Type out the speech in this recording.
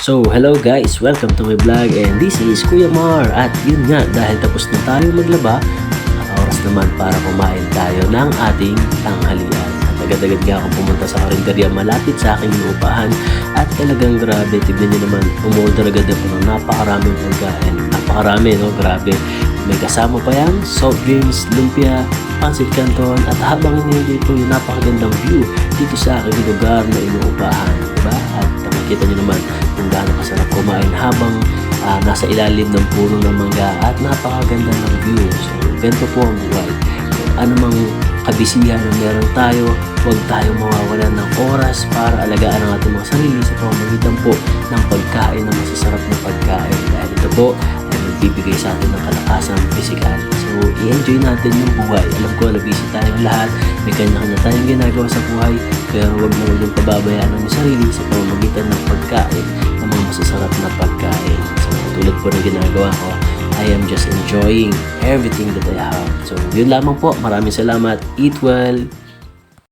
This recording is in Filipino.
So, hello guys! Welcome to my vlog and this is Kuya Mar. At yun nga, dahil tapos na tayo maglaba, oras naman para kumain tayo ng ating tanghalian. At agad-agad nga ako pumunta sa karinderya malapit sa aking inuupahan. At talagang grabe, tignan nyo naman, umorder agad ako ng napakaraming pagkain. Napakarami, no? Grabe. May kasama pa yan, soft drinks, lumpia, pancit canton, at habang hinihintay ko yung napakagandang view dito sa aking lugar na inuupahan, diba? At makikita nyo naman kung gaano kasarap kumain habang nasa ilalim ng puno ng mangga at napakaganda ng view. So, ganito po ang buhay. Anumang kabisihan na meron tayo, huwag tayo mawawalan ng oras para alagaan ang ating mga sarili sa pamamagitan po ng pagkain na masasarap na pagkain. Dahil ito po ay magbibigay sa atin ng kalakasang pisikal. So, i-enjoy natin yung buhay. Alam ko na busy tayong lahat, may kanya-kanya tayong ginagawa sa buhay, pero huwag na huwag yung pababayaan ng sarili sa pamamagitan ng pagkain, ng mga masasarap na pagkain. So, tulad po ng ginagawa ko, I am just enjoying everything that I have. So, yun lamang po. Maraming salamat. Eat well.